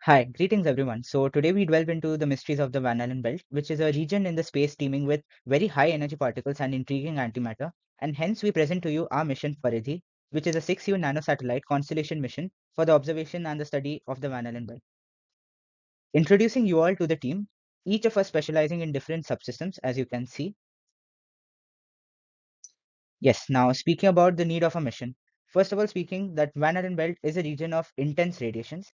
Hi, greetings everyone. So today we delve into the mysteries of the Van Allen belt, which is a region in the space teeming with very high energy particles and intriguing antimatter. And hence we present to you our mission PARIDHI, which is a 6U nanosatellite constellation mission for the observation and the study of the Van Allen belt. Introducing you all to the team, each of us specializing in different subsystems, as you can see. Yes, now speaking about the need of a mission. First of all, speaking that Van Allen belt is a region of intense radiations.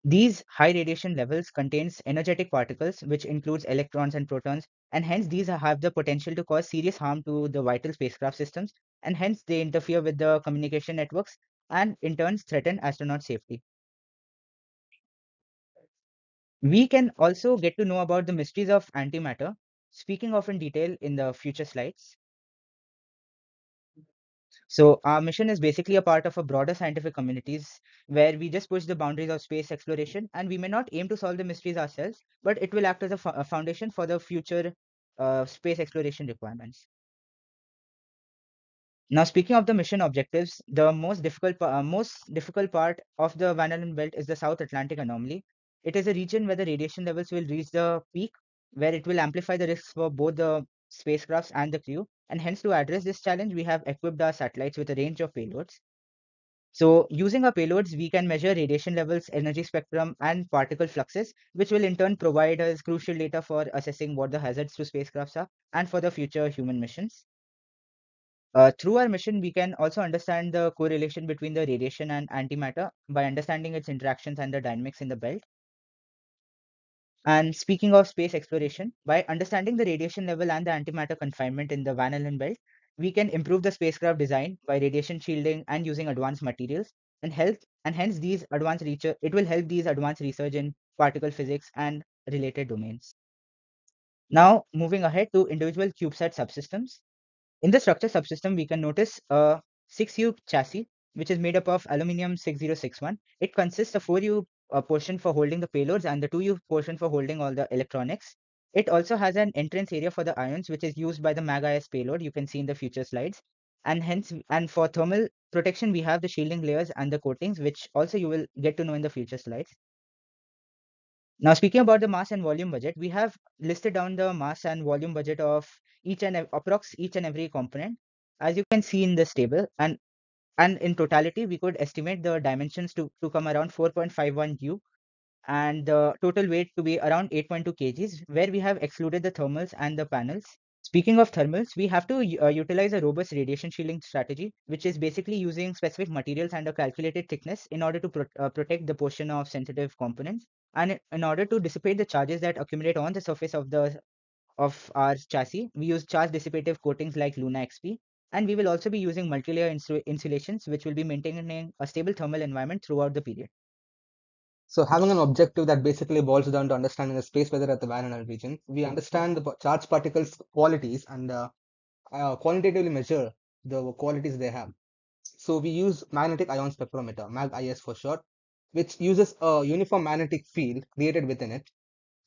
These high radiation levels contains energetic particles, which includes electrons and protons, and hence these have the potential to cause serious harm to the vital spacecraft systems, and hence they interfere with the communication networks and in turn threaten astronaut safety. We can also get to know about the mysteries of antimatter, speaking of in detail in the future slides. So our mission is basically a part of a broader scientific communities where we just push the boundaries of space exploration, and we may not aim to solve the mysteries ourselves, but it will act as a foundation for the future space exploration requirements. Now, speaking of the mission objectives, the most difficult part of the Van Allen belt is the South Atlantic anomaly. It is a region where the radiation levels will reach the peak, where it will amplify the risks for both the spacecrafts and the crew. And hence, to address this challenge, we have equipped our satellites with a range of payloads. So using our payloads, we can measure radiation levels, energy spectrum, and particle fluxes, which will in turn provide us crucial data for assessing what the hazards to spacecrafts are and for the future human missions. Through our mission, we can also understand the correlation between the radiation and antimatter by understanding its interactions and the dynamics in the belt. And speaking of space exploration, by understanding the radiation level and the antimatter confinement in the Van Allen belt, we can improve the spacecraft design by radiation shielding and using advanced materials and hence these advanced research it will help these advanced research in particle physics and related domains. Now moving ahead to individual CubeSat subsystems. In the structure subsystem, we can notice a 6U chassis, which is made up of aluminium 6061. It consists of 4U portion for holding the payloads and the 2U portion for holding all the electronics. It also has an entrance area for the ions, which is used by the MAG-IS payload. You can see in the future slides. And for thermal protection, we have the shielding layers and the coatings, which also you will get to know in the future slides. Now, speaking about the mass and volume budget, we have listed down the mass and volume budget of approx each and every component, as you can see in this table. And in totality, we could estimate the dimensions to come around 4.51 U and the total weight to be around 8.2 kgs, where we have excluded the thermals and the panels. Speaking of thermals, we have to utilize a robust radiation shielding strategy, which is basically using specific materials and a calculated thickness in order to protect the portion of sensitive components, and in order to dissipate the charges that accumulate on the surface of our chassis. We use charge dissipative coatings like Luna XP, and we will also be using multi-layer insulations, which will be maintaining a stable thermal environment throughout the period. So having an objective that basically boils down to understanding the space weather at the Van Allen region, we understand the charged particles qualities and quantitatively measure the qualities they have. So we use magnetic ion spectrometer, MAG-IS for short, which uses a uniform magnetic field created within it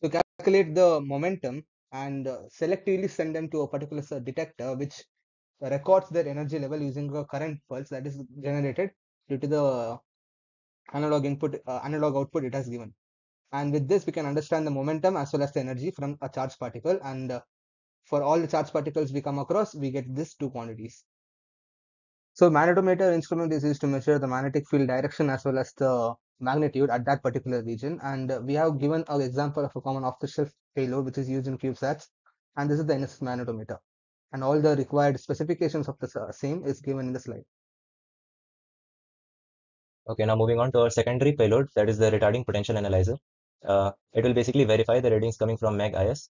to calculate the momentum and selectively send them to a particular detector, which records their energy level using a current pulse that is generated due to the analog output it has given. And with this, we can understand the momentum as well as the energy from a charged particle. And for all the charged particles we come across, we get these two quantities. So magnetometer instrument is used to measure the magnetic field direction as well as the magnitude at that particular region. And we have given an example of a common off-the-shelf payload which is used in CubeSats. And this is the NSS magnetometer. And all the required specifications of the same is given in the slide. Okay, now moving on to our secondary payload, that is the retarding potential analyzer. It will basically verify the readings coming from MAG-IS.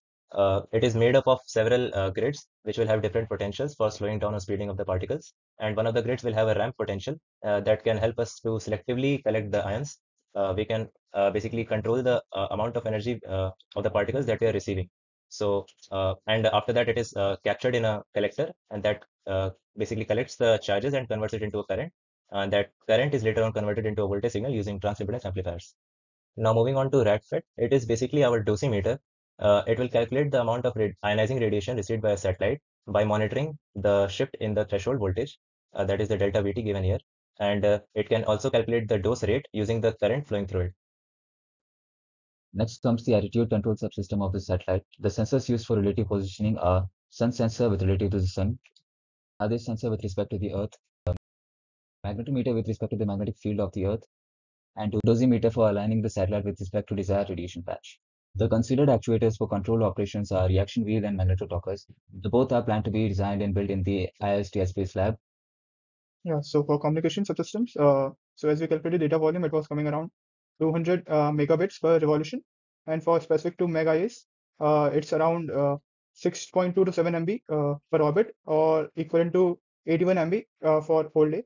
It is made up of several grids, which will have different potentials for slowing down or speeding up the particles. And one of the grids will have a ramp potential that can help us to selectively collect the ions. We can basically control the amount of energy of the particles that we are receiving. So, and after that, it is captured in a collector, and that basically collects the charges and converts it into a current, and that current is later on converted into a voltage signal using transimpedance amplifiers. Now moving on to RADFET, it is basically our dosimeter. It will calculate the amount of ionizing radiation received by a satellite by monitoring the shift in the threshold voltage, that is the delta VT given here. And it can also calculate the dose rate using the current flowing through it. Next comes the attitude control subsystem of the satellite. The sensors used for relative positioning are sun sensor with relative to the sun, other sensor with respect to the Earth, magnetometer with respect to the magnetic field of the Earth, and dosimeter for aligning the satellite with respect to desired radiation patch. The considered actuators for control operations are reaction wheel and magneto-talkers. The both are planned to be designed and built in the ISTS Space Lab. Yeah, so for communication subsystems, so as we calculated data volume, it was coming around 200 megabits per revolution, and for specific to MEG-IS, it's around 6.2 to 7 MB per orbit, or equivalent to 81 MB for whole day.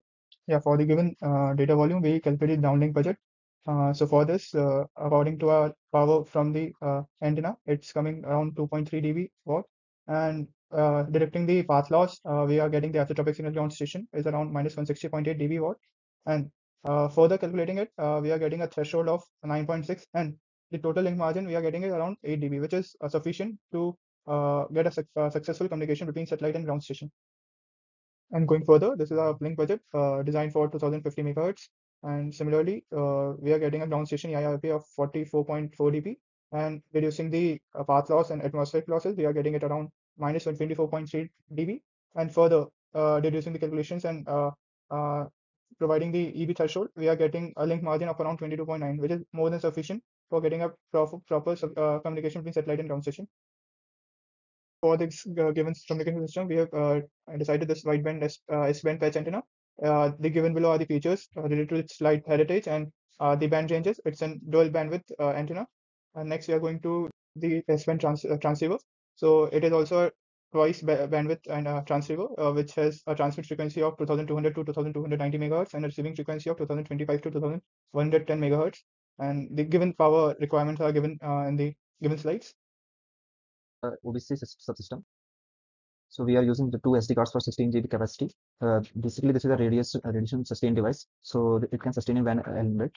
Yeah, for the given data volume, we calculated downlink budget. So for this, according to our power from the antenna, it's coming around 2.3 dB watt, and detecting the path loss, we are getting the isotropic signal ground station is around minus 160.8 dB watt, and further calculating it, we are getting a threshold of 9.6, and the total link margin we are getting is around 8 dB, which is sufficient to get a successful communication between satellite and ground station. And going further, this is our link budget designed for 2050 megahertz. And similarly, we are getting a ground station EIRP of 44.4 dB, and reducing the path loss and atmospheric losses, we are getting it around minus 124.3 dB. And further, reducing the calculations and uh, providing the EB threshold, we are getting a link margin of around 22.9, which is more than sufficient for getting a proper communication between satellite and ground station. For this given communication system, we have decided this wideband S-band patch antenna. The given below are the features related to its light heritage and the band ranges. It's a dual bandwidth antenna. And next, we are going to the S-band transceiver. So it is also a twice bandwidth and transceiver, which has a transmit frequency of 2200 to 2290 megahertz and a receiving frequency of 2025 to 2110 megahertz. And the given power requirements are given in the given slides. OBC subsystem. So we are using the two SD cards for 16 GB capacity. Basically, this is a radiation sustained device, so it can sustain in WAN element.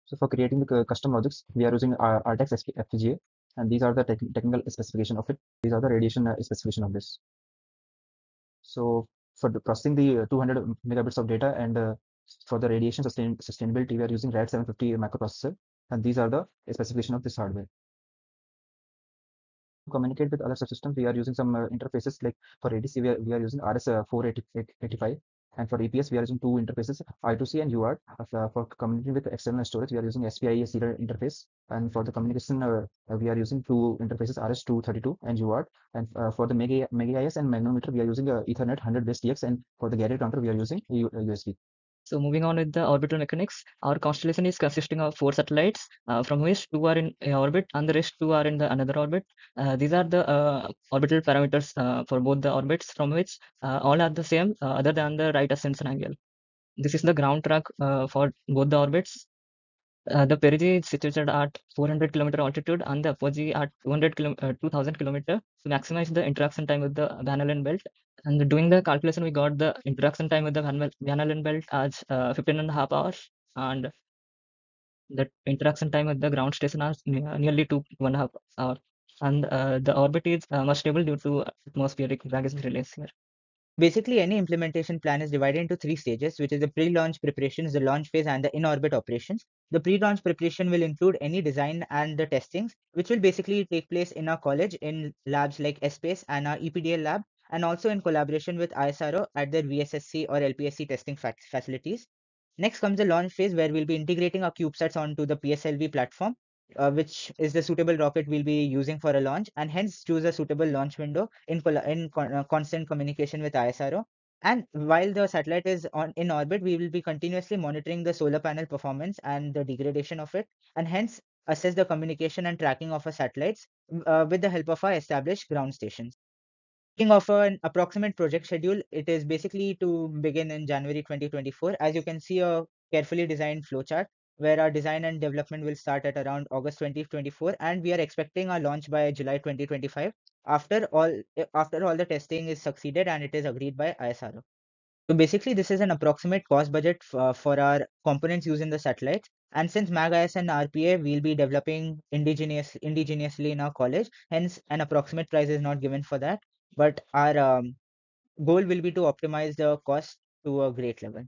So for creating the custom logics, we are using RTX FPGA, and these are the technical specification of it. These are the radiation specification of this. So for processing the 200 megabits of data and for the radiation sustainability, we are using RAD 750 microprocessor, and these are the specification of this hardware. To communicate with other subsystems, we are using some interfaces, like for ADC, we are using RS485, and for EPS, we are using two interfaces, I2C and UART. For communicating with external storage, we are using SPI serial interface, and for the communication, we are using two interfaces, RS232 and UART, and for the MEG-IS and magnetometer, we are using Ethernet 100 base TX, and for the Garrett counter, we are using USB. So moving on with the orbital mechanics, our constellation is consisting of 4 satellites, from which 2 are in a orbit and the rest 2 are in the another orbit. These are the orbital parameters for both the orbits, from which all are the same other than the right ascension angle. This is the ground track for both the orbits. The PARIDHI is situated at 400 kilometer altitude and the apogee at 2000 kilometer to maximize the interaction time with the Van Allen belt. And doing the calculation, we got the interaction time with the Van Allen belt as 15.5 hours, and the interaction time with the ground station is nearly 2.5 hours. And the orbit is much stable due to atmospheric baggage release here. Basically, any implementation plan is divided into 3 stages, which is the pre-launch preparations, the launch phase, and the in-orbit operations. The pre-launch preparation will include any design and the testings, which will basically take place in our college in labs like SPACE and our EPDL lab, and also in collaboration with ISRO at their VSSC or LPSC testing facilities. Next comes the launch phase, where we'll be integrating our CubeSats onto the PSLV platform, which is the suitable rocket we'll be using for a launch, and hence choose a suitable launch window in constant communication with ISRO. And while the satellite is in orbit, we will be continuously monitoring the solar panel performance and the degradation of it, and hence assess the communication and tracking of our satellites with the help of our established ground stations. Speaking of an approximate project schedule, it is basically to begin in January 2024. As you can see, a carefully designed flowchart where our design and development will start at around August 2024, and we are expecting our launch by July 2025 after all the testing is succeeded and it is agreed by ISRO. So basically, this is an approximate cost budget for our components used in the satellites. And since MAG-IS and RPA we'll be developing indigenously in our college, hence an approximate price is not given for that. But our goal will be to optimize the cost to a great level.